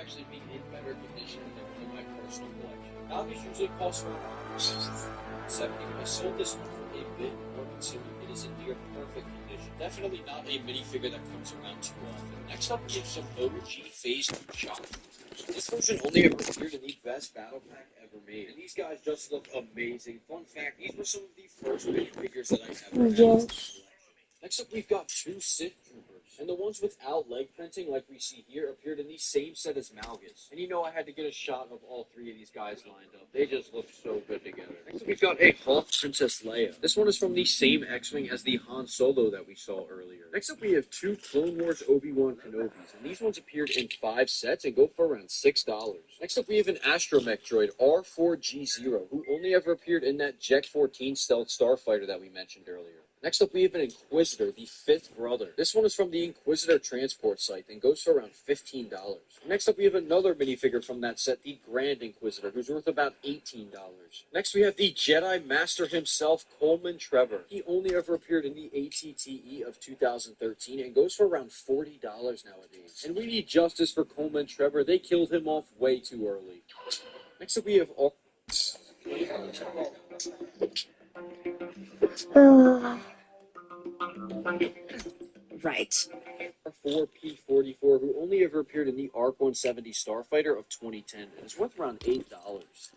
actually be in better condition than my personal collection. Copies usually cost around 70. I sold this one for a bit more considering it is in near perfect condition. Definitely not a minifigure that comes around too often. Next up, we have some OG Phase 2 Shock. This version only ever appeared in the best battle pack ever made, and these guys just look amazing. Fun fact, these were some of the first minifigures that I ever had in my collection. Next up, we've got two Sith Troopers, and the ones without leg printing, like we see here, appeared in the same set as Malgus. And you know I had to get a shot of all three of these guys lined up. They just look so good together. Next up, we've got a Hawk Princess Leia. This one is from the same X-Wing as the Han Solo that we saw earlier. Next up, we have two Clone Wars Obi-Wan Kenobis, and these ones appeared in 5 sets and go for around $6. Next up, we have an Astromech droid, R4G0, who only ever appeared in that Jet 14 stealth starfighter that we mentioned earlier. Next up, we have an Inquisitor, the fifth brother. This one is from the Inquisitor transport site and goes for around $15. Next up, we have another minifigure from that set, the Grand Inquisitor, who's worth about $18. Next, we have the Jedi Master himself, Coleman Trevor. He only ever appeared in the ATTE of 2013 and goes for around $40 nowadays. And we need justice for Coleman Trevor. They killed him off way too early. Next up, we have... Right. R4P44, who only ever appeared in the ARC 170 Starfighter of 2010, and is worth around $8.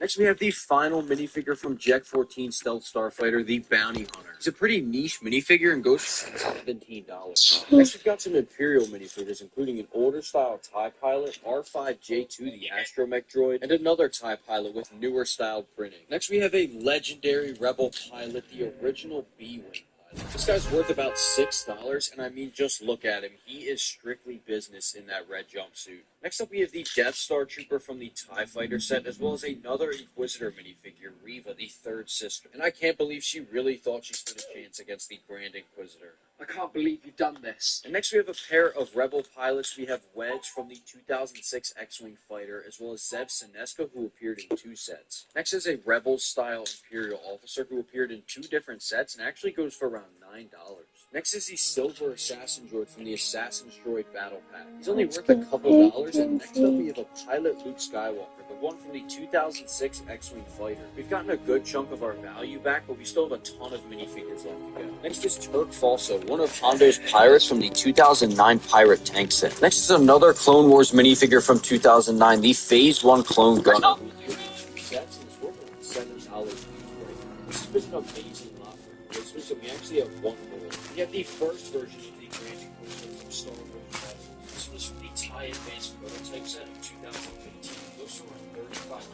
Next, we have the final minifigure from Jet 14 Stealth Starfighter, the Bounty Hunter. He's a pretty niche minifigure and goes for $17. Next, we've got some Imperial minifigures, including an older-style TIE pilot, R5J2, the Astromech droid, and another TIE pilot with newer-styled printing. Next, we have a legendary Rebel pilot, the original B-Wing. This guy's worth about $6, and I mean, just look at him. He is strictly business in that red jumpsuit. Next up, we have the Death Star Trooper from the TIE Fighter set, as well as another Inquisitor minifigure, Reva, the third sister. And I can't believe she really thought she stood a chance against the Grand Inquisitor. I can't believe you've done this. And next we have a pair of Rebel pilots. We have Wedge from the 2006 X-Wing fighter, as well as Zev Senesca, who appeared in 2 sets. Next is a Rebel-style Imperial officer who appeared in 2 different sets and actually goes for around $9. Next is the Silver Assassin droid from the Assassin's Droid Battle Pack. He's only worth a couple dollars, and next up we have a pilot Luke Skywalker, the one from the 2006 X-Wing fighter. We've gotten a good chunk of our value back, but we still have a ton of minifigures left to go. Next is Turk Falso, one of Hondo's pirates from the 2009 Pirate Tank set. Next is another Clone Wars minifigure from 2009, the Phase 1 Clone Gunner. Sets and it's worth around $7 each. This has been an amazing lot for Christmas, so we actually have one more. We have the first version of the Grand Inquisitor from Star Wars. This was from the TIE Advanced Prototype set of 2015. Those are around $35.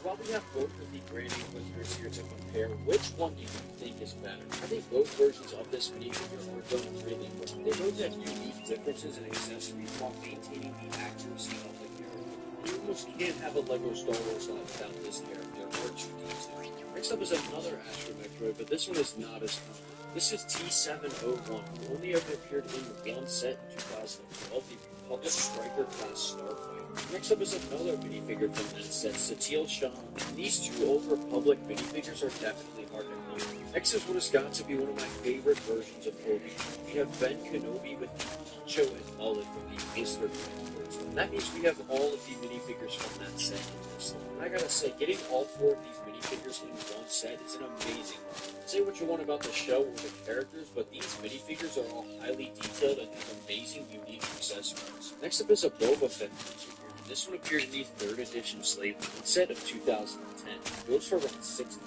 While we have both of the Grand Inquisitors here to compare, which one do you think is better? I think both versions of this minifigure are done really well. They both have unique differences in accessories while maintaining the accuracy of the character. You almost can't have a LEGO Star Wars line without this character, R2-D2. Next up is another Astromech droid, but this one is not as common. This is T701, who only ever appeared in 1 set in 2012, the Republic Striker class Starfighter. Next up is another minifigure from that set, Satele Shan. These 2 Old Republic minifigures are definitely hard to find. Next is what has got to be one of my favorite versions of Obi-Wan. We have Ben Kenobi with the poncho and mullet from the Inquisitor Transports. And that means we have all of the minifigures from that set in this line. And I gotta say, getting all 4 of these minifigures in 1 set is an amazing one. Say what you want about the show or the characters, but these minifigures are all highly detailed and have amazing, unique accessories. Next up is a Boba Fett minifigure. This one appeared in the 3rd edition Slave One set of 2010. It goes for around $16.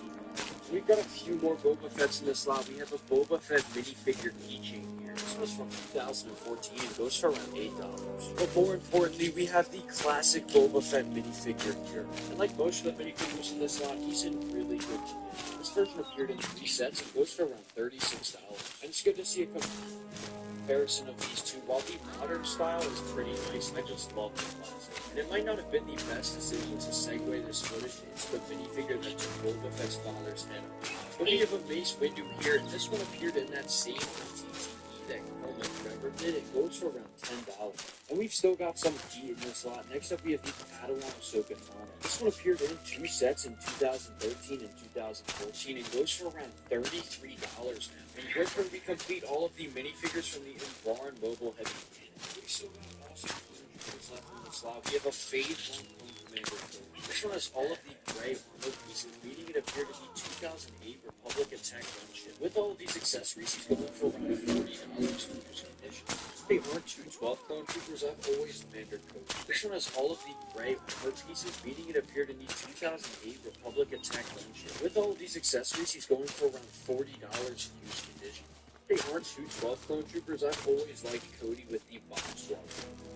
We've got a few more Boba Fetts in this lot. We have a Boba Fett minifigure keychain here. This was from 2014 and goes for around $8. But more importantly, we have the classic Boba Fett minifigure here. And like most of the minifigures in this lot, he's in really good condition. This version appeared in 3 sets and goes for around $36. And it's good to see a comparison of these two. While the modern style is pretty nice, I just love the classic. And it might not have been the best decision to segue this footage into the minifigure that took Boba Fett's father's head off. But we have a Mace Windu here, and this one appeared in that same TTE that Coleman Trevor did. It goes for around $10. And we've still got some heat in this lot. Next up, we have the Padawan Ahsoka Tano. This one appeared in 2 sets in 2013 and 2014 and goes for around $33 now. And here's where we complete all of the minifigures from the Umbaran Mobile Heavy Cannon. We still got awesome items left in the slot. We have a Phase 1 Clone Commander Code. This one has all of the gray armor pieces, meaning it appeared to be 2008 Republic Attack gunship. With all of these accessories, he's going for around $40 for this edition. They aren't 212 Clone Troopers, I've always demanded code. This one has all of the gray armor pieces, meaning it appeared in the 2008 Republic Attack gunship. With all of these accessories, he's going for around $40 used edition. They aren't 212 Clone Troopers, I've always liked Cody with the bomb squadron.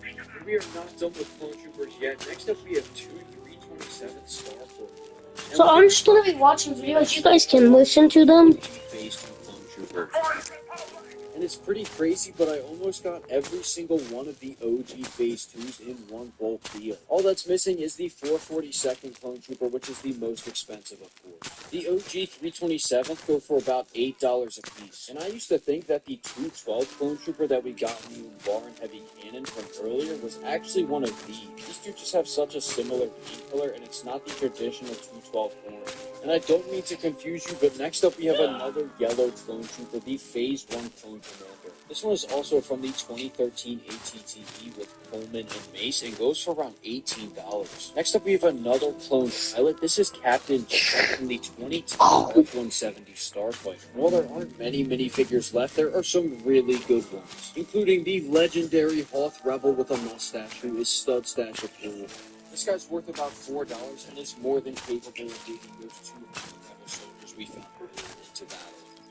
And we are not done with Clone Troopers yet. Next up, we have two 327 Starport. So I'm just gonna be watching videos. You guys can listen to them. Phase 2 Clone Trooper. And it's pretty crazy, but I almost got every single one of the OG Phase 2s in one bulk deal. All that's missing is the 442nd Clone Trooper, which is the most expensive, of course. The OG 327th go for about $8 a piece. And I used to think that the 212 Clone Trooper that we got in the Umbaran Heavy Cannon from earlier was actually one of these. These two just have such a similar paint color, and it's not the traditional 212 Clone. And I don't mean to confuse you, but next up we have another yellow Clone Trooper, the Phase 1 Clone Commander. This one is also from the 2013 ATTE with Coleman and Mace and goes for around $18. Next up we have another Clone Pilot. This is Captain Jack from the 2010 F-170 Starfighter. While there aren't many minifigures left, there are some really good ones, including the legendary Hoth Rebel with a mustache who is stud stash approval. This guy's worth about $4 and is more than capable of leading those 200 rebel soldiers we found into battle.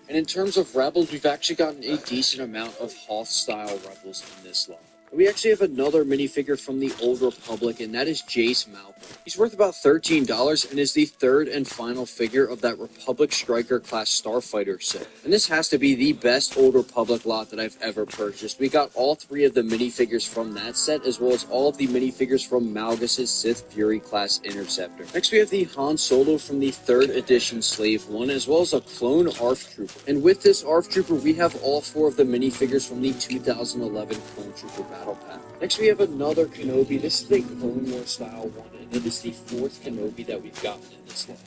And in terms of rebels, we've actually gotten a decent amount of Hoth-style rebels in this lot. We actually have another minifigure from the Old Republic, and that is Jace Malcolm. He's worth about $13 and is the third and final figure of that Republic Striker class Starfighter set. And this has to be the best Old Republic lot that I've ever purchased. We got all three of the minifigures from that set, as well as all of the minifigures from Malgus' Sith Fury class Interceptor. Next we have the Han Solo from the 3rd edition Slave One, as well as a clone ARF Trooper. And with this ARF Trooper, we have all four of the minifigures from the 2011 Clone Trooper Battle Pack. Next we have another Kenobi. This is a Clone War style one, and it is the 4th Kenobi that we've gotten in this line.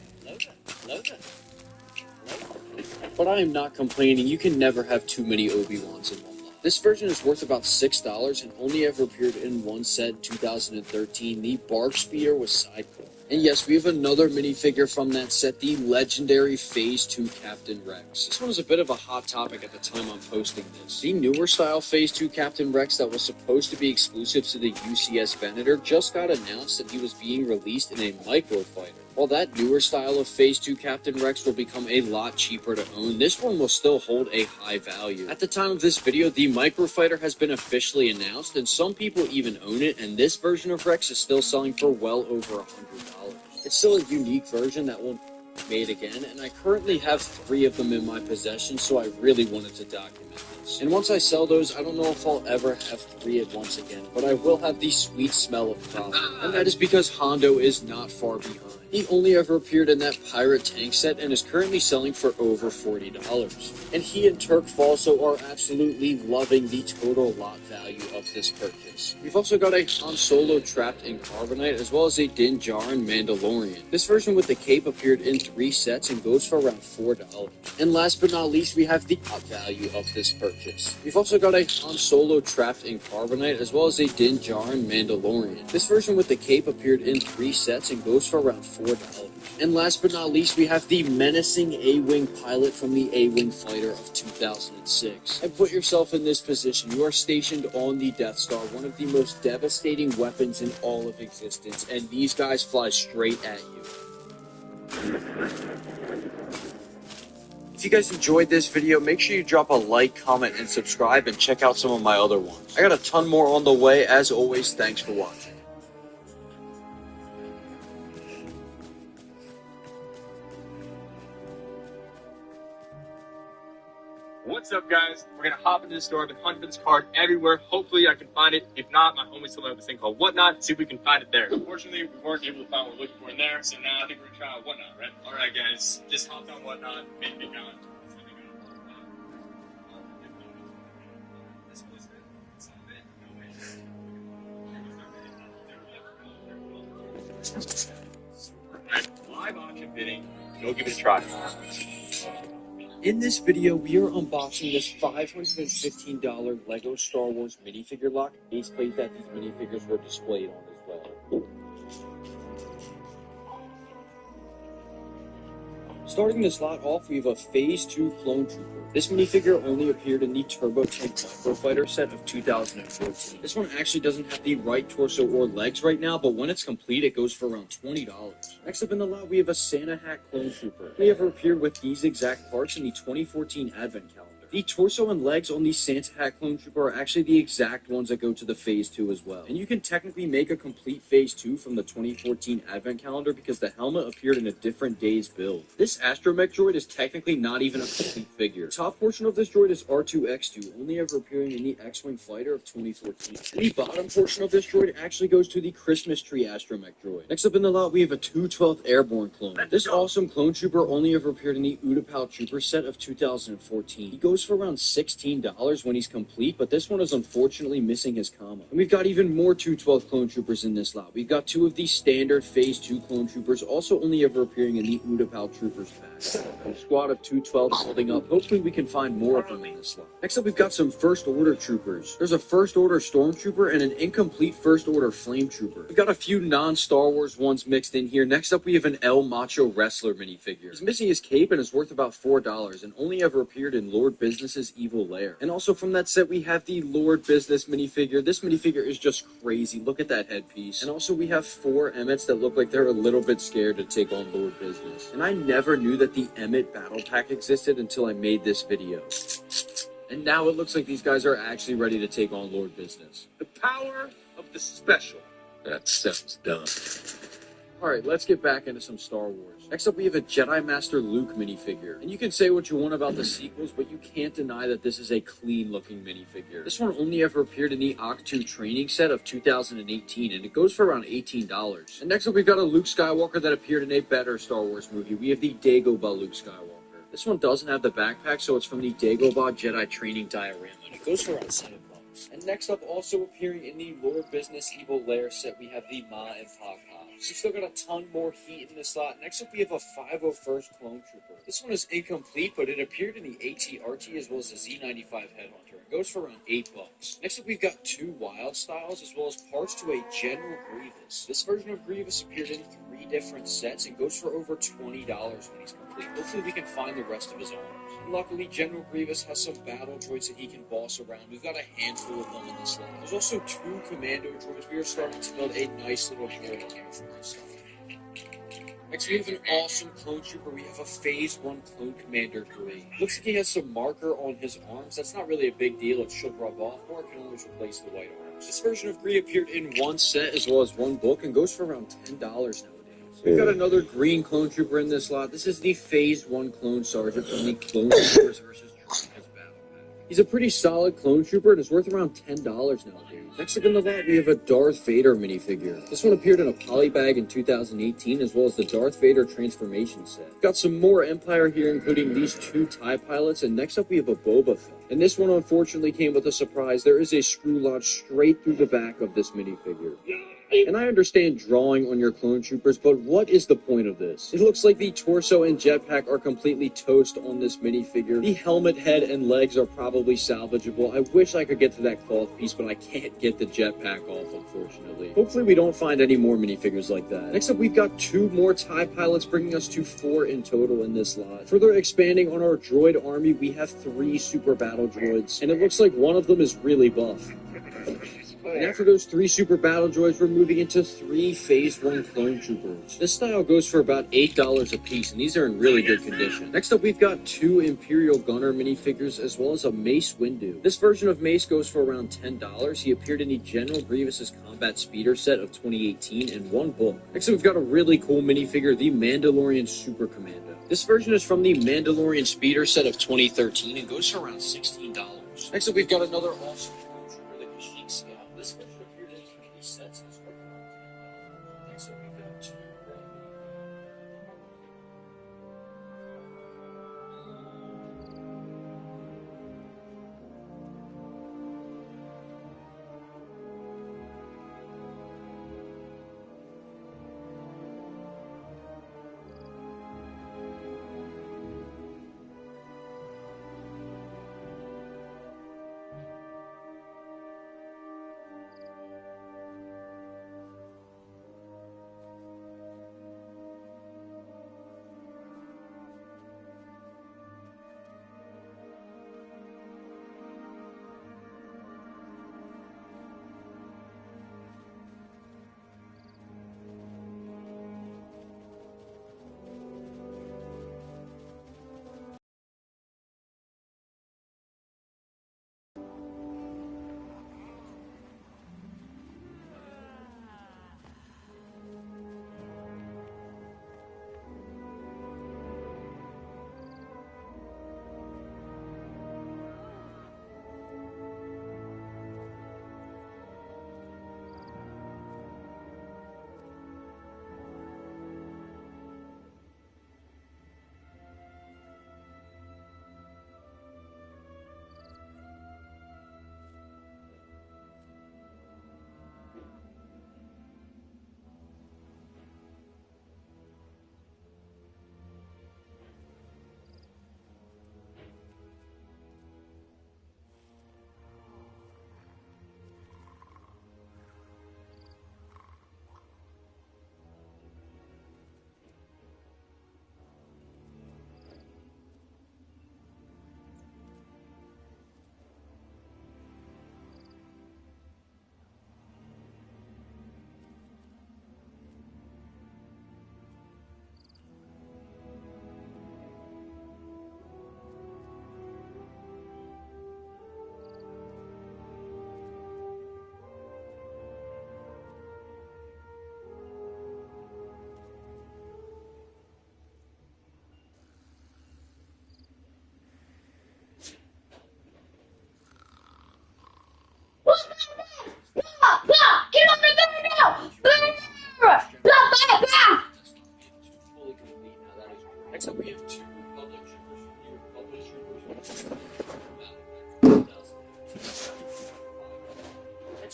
But I am not complaining. You can never have too many Obi-Wans in one lot. This version is worth about $6 and only ever appeared in one set, 2013, the Bark Speeder with Sidecar. And yes, we have another minifigure from that set, the legendary Phase 2 Captain Rex. This one was a bit of a hot topic at the time I'm posting this. The newer style Phase 2 Captain Rex that was supposed to be exclusive to the UCS Venator just got announced that he was being released in a microfighter. While that newer style of Phase 2 Captain Rex will become a lot cheaper to own, this one will still hold a high value. At the time of this video, the microfighter has been officially announced, and some people even own it, and this version of Rex is still selling for well over $100. It's still a unique version that won't be made again, and I currently have 3 of them in my possession, so I really wanted to document this. And once I sell those, I don't know if I'll ever have 3 at once again, but I will have the sweet smell of profit. And that is because Hondo is not far behind. He only ever appeared in that pirate tank set and is currently selling for over $40. And he and Turk Falso are absolutely loving the total lot value of this purchase. We've also got a Han Solo trapped in Carbonite, as well as a Din Djarin Mandalorian. This version with the cape appeared in 3 sets and goes for around $4. And last but not least, we have the lot value of this purchase. We've also got a Han Solo trapped in Carbonite, as well as a Din Djarin Mandalorian. This version with the cape appeared in 3 sets and goes for around $4. And last but not least, we have the menacing A-Wing pilot from the A-Wing fighter of 2006. And put yourself in this position. You are stationed on the Death Star, one of the most devastating weapons in all of existence, and these guys fly straight at you. If you guys enjoyed this video, make sure you drop a like, comment, and subscribe, and check out some of my other ones. I got a ton more on the way. As always, thanks for watching. What's up, guys? We're gonna hop into the store. I've been hunting for this card everywhere. Hopefully I can find it. If not, my homies still have this thing called Whatnot. See if we can find it there. Unfortunately, we weren't able to find what we're looking for in there, so now I think we're gonna try out Whatnot, right? Alright, guys. Just hopped on Whatnot, made me count. Alright, live auction bidding. Go give it a try. In this video, we are unboxing this $515 LEGO Star Wars minifigure lock faceplate that these minifigures were displayed on as well. Starting this lot off, we have a Phase 2 Clone Trooper. This minifigure only appeared in the Turbo Tank Microfighter set of 2014. This one actually doesn't have the right torso or legs right now, but when it's complete, it goes for around $20. Next up in the lot, we have a Santa Hat Clone Trooper. They have appeared with these exact parts in the 2014 Advent Calendar. The torso and legs on the Santa Hat Clone Trooper are actually the exact ones that go to the Phase 2 as well. And you can technically make a complete Phase 2 from the 2014 Advent Calendar because the helmet appeared in a different day's build. This Astromech droid is technically not even a complete figure. The top portion of this droid is R2-X2, only ever appearing in the X-Wing fighter of 2014. The bottom portion of this droid actually goes to the Christmas tree Astromech droid. Next up in the lot, we have a 212th Airborne clone. This awesome clone trooper only ever appeared in the Utapau Trooper set of 2014. He goes for around $16 when he's complete, but this one is unfortunately missing his comma. And we've got even more 212th clone troopers in this lot. We've got two of the standard Phase 2 clone troopers, also only ever appearing in the Utapau Troopers pack. A squad of 212s holding up. Hopefully we can find more of them in this lot. Next up, we've got some First Order troopers. There's a First Order Stormtrooper and an incomplete First Order Flame Trooper. We've got a few non-Star Wars ones mixed in here. Next up, we have an El Macho Wrestler minifigure. He's missing his cape and is worth about $4 and only ever appeared in Lord Business's Evil Lair. And also from that set, we have the Lord Business minifigure. This minifigure is just crazy. Look at that headpiece. And also we have 4 Emmets that look like they're a little bit scared to take on Lord Business. And I never knew that the Emmet Battle Pack existed until I made this video. And now it looks like these guys are actually ready to take on Lord Business. The power of the special. That sounds dumb. Alright, let's get back into some Star Wars. Next up, we have a Jedi Master Luke minifigure. And you can say what you want about the sequels, but you can't deny that this is a clean-looking minifigure. This one only ever appeared in the Octu training set of 2018, and it goes for around $18. And next up, we've got a Luke Skywalker that appeared in a better Star Wars movie. We have the Dagobah Luke Skywalker. This one doesn't have the backpack, so it's from the Dagobah Jedi training diorama, and it goes for around $7. And next up, also appearing in the Lord Business Evil Lair set, we have the Ma and Pa Cops. We've still got a ton more heat in this slot. Next up, we have a 501st Clone Trooper. This one is incomplete, but it appeared in the AT-RT as well as the Z95 Headhunter. It goes for around $8. Next up, we've got 2 Wild Styles as well as parts to a General Grievous. This version of Grievous appeared in 3 different sets and goes for over $20 when he's complete. Hopefully, we can find the rest of his arms. Luckily, General Grievous has some battle droids that he can boss around. We've got a handful of them in this lot. There's also 2 commando droids. We are starting to build a nice little build here for ourselves. Next, we have an awesome clone trooper. We have a Phase 1 Clone Commander droid. Looks like he has some marker on his arms. That's not really a big deal. It should rub off, or it can always replace the white arms. This version of Gree appeared in 1 set as well as 1 book and goes for around $10 nowadays. We've got another green clone trooper in this lot. This is the Phase 1 Clone Sergeant from the Clone Troopers vs. Droids Battle Pack. He's a pretty solid clone trooper and is worth around $10 nowadays. Next up in the lot, we have a Darth Vader minifigure. This one appeared in a polybag in 2018 as well as the Darth Vader transformation set. We've got some more Empire here, including these 2 TIE pilots, and next up we have a Boba Fett. And this one unfortunately came with a surprise. There is a screw lodge straight through the back of this minifigure. And I understand drawing on your clone troopers, but what is the point of this? It looks like the torso and jetpack are completely toast on this minifigure. The helmet, head, and legs are probably salvageable. I wish I could get to that cloth piece, but I can't get the jetpack off, unfortunately. Hopefully we don't find any more minifigures like that. Next up, we've got 2 more TIE pilots, bringing us to 4 in total in this lot. Further expanding on our droid army, we have 3 super battle droids, and it looks like one of them is really buff. And after those 3 super battle droids, we're moving into 3 Phase 1 clone troopers. This style goes for about $8 a piece, and these are in really good condition. Next up, we've got 2 Imperial Gunner minifigures, as well as a Mace Windu. This version of Mace goes for around $10. He appeared in the General Grievous's Combat Speeder set of 2018 in 1 book. Next up, we've got a really cool minifigure, the Mandalorian Super Commando. This version is from the Mandalorian Speeder set of 2013 and goes for around $16. Next up, we've got another awesome clone trooper, the Kashyyyk Scout. This version appeared in 3 sets and is worth around $10. Next up, we've got 2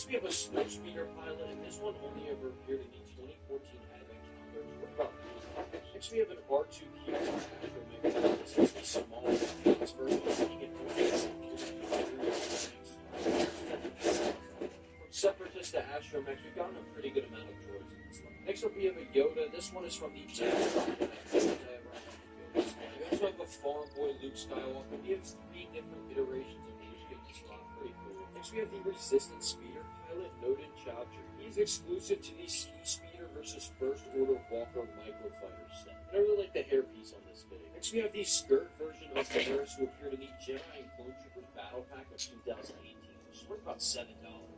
we have a snow speeder pilot, and this one only ever appeared in the 2014 Advent calendar. What about this? Next, we have an R2Q Astromech. This is the small advanced version of the From Separatist to Astromech, we've gotten a pretty good amount of droids in this line. Next up, we have a Yoda. This one is from the We also have a Farm Boy Luke Skywalker. We have 3 different iterations of Anakin in this line. Pretty cool. Next, we have the Resistance Speeder pilot, Noden Chowdhury. He's exclusive to the Ski Speeder versus First Order Walker Microfighter set. And I really like the hairpiece on this fitting. Next, we have the skirt version of Ferris, who appeared in the Jedi and Clone Troopers Battle Pack of 2018, which is worth about $7.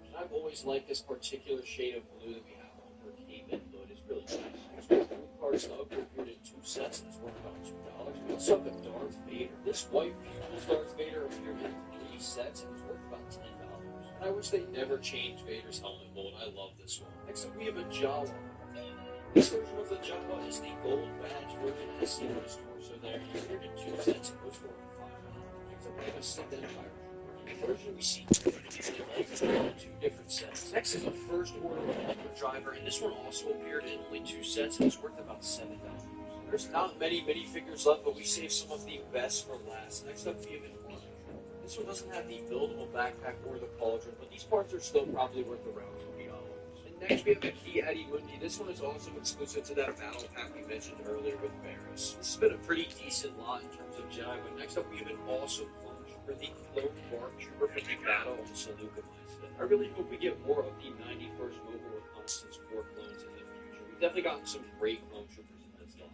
And I've always liked this particular shade of blue that we have on her caveman hood. It's really nice. Next, we have Blue Card Snug, who appeared in 2 sets and is worth about $2. We also have a Darth Vader. This white Pupils Darth Vader appeared in 3 sets and is worth about $10. And I wish they never changed Vader's helmet mold. I love this one. Next up, we have a Jawa. This version of the Jawa is the gold badge version, as seen on his torso there. He appeared in 2 sets and was worth $5. Next up, we have a Sith Empire. The version we see in 2 different sets. Next is a First Order Walker Driver, and this one also appeared in only 2 sets and is worth about $7. There's not many minifigures left, but we saved some of the best for last. Next up, we have an Arc. This one doesn't have the buildable backpack or the cauldron, but these parts are still probably worth around $20. And next, we have a Key Addy-Mundi. This one is also exclusive to that battle pack we mentioned earlier with Barris. This has been a pretty decent lot in terms of Jedi, but next up, we have an awesome Clone Trooper, the Clone Bark Trooper from the Battle of Seleucus. I really hope we get more of the 91st Mobile Reconnaissance Corps clones in the future. We've definitely gotten some great Clone Troopers.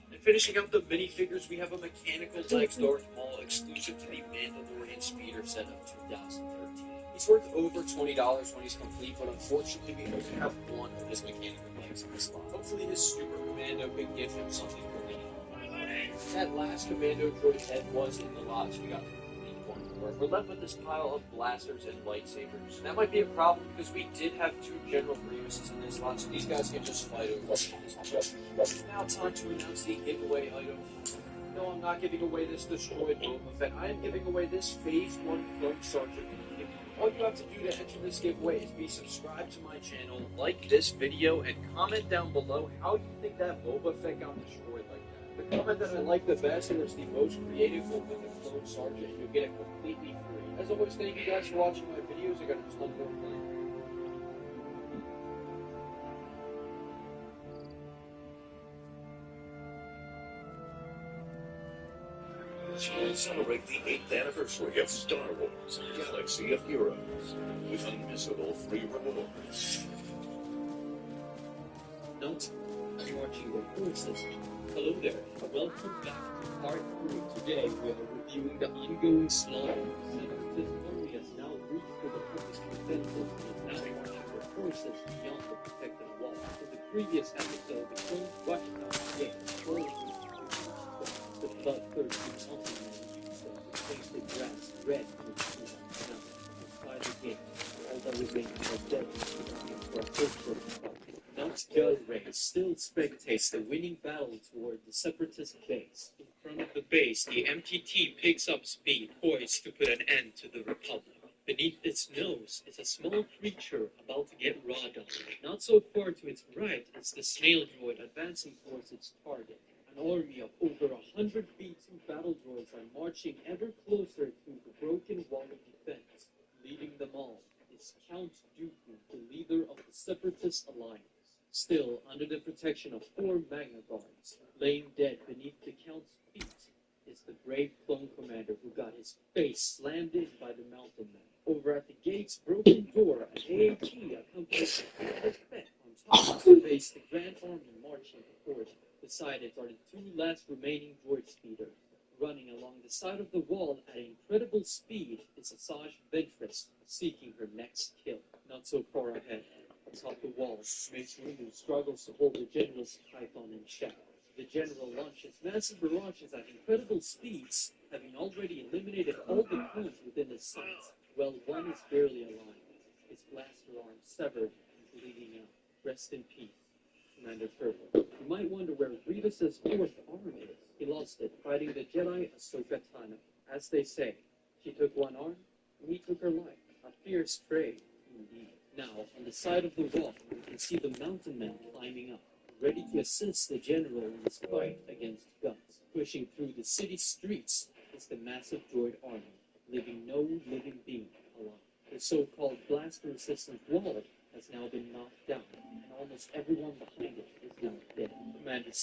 And finishing up the minifigures, we have a Mechanical Legs Darth Maul exclusive to the Mandalorian Speeder set of 2013. He's worth over $20 when he's complete, but unfortunately we only have one of his mechanical legs in this lot. Hopefully his Super Commando can give him something to lean on. That last Commando droid head was in the lot, so we got one more. We're left with this pile of blasters and lightsabers. That might be a problem because we did have 2 General Grievouses in this lot, so these guys can just fight over. Now time to announce the giveaway item. No, I'm not giving away this destroyed Boba Fett. I am giving away this Phase 1 Clone Sergeant. All you have to do to enter this giveaway is be subscribed to my channel, like this video, and comment down below how you think that Boba Fett got destroyed like that. The comment that I like the best or is the most creative will win the Clone Sergeant, and you'll get it completely free. As always, thank you guys for watching my videos. I got a ton more planned. To celebrate the 8th anniversary of Star Wars Galaxy of Heroes with unmissable free rewards. Note, I'm watching the courses. Hello there, welcome back to part 3. Today we are reviewing the ongoing slaughter. Separatist only has now reached to the purpose defensive and is now marching their forces beyond the protected wall. In the previous episode, the clones rushed out the gate, closing the blood-thirsty mountain man used them to place the grass red with food on the mountain. Inside the gate, all that remained was dead for a hopeless fight. Note Gun Ray still spectates the winning battle toward the Separatist base. In front of the base, the MTT picks up speed, poised to put an end to the Republic. Beneath its nose is a small creature about to get raw done. Not so far to its right is the snail droid advancing towards its target. An army of over 100 B-2 battle droids are marching ever closer to the broken wall of defense. Leading them all is Count Dooku, the leader of the Separatist Alliance. Still under the protection of 4 Magna Guards, laying dead beneath the Count's feet is the brave clone commander who got his face slammed in by the Mountain Man. Over at the gate's broken door, an AAT accompanies the Fett on top surveys the Grand Army marching towards it. Beside it are the 2 last remaining droid speeders. Running along the side of the wall at incredible speed is Asajj Ventress, seeking her next kill. Not so far ahead, atop the wall, Mace Windu struggles to hold the General's Python in check. The General launches massive barrages at incredible speeds, having already eliminated all the clones within his sights. Well, one is barely alive, his blaster arm severed and bleeding out. Rest in peace, Commander Turtle. You might wonder where Grievous's 4th arm is. He lost it fighting the Jedi Ahsoka Tano. As they say, she took one arm, and he took her life. A fierce trade, indeed. Now, on the side of the wall, you can see the mountain men climbing up, ready to assist the general in his fight against guns. Pushing through the city streets is the massive droid army, leaving no living being alive. The so-called blast-resistant wall has now been knocked down, and almost everyone behind it is now dead. Commander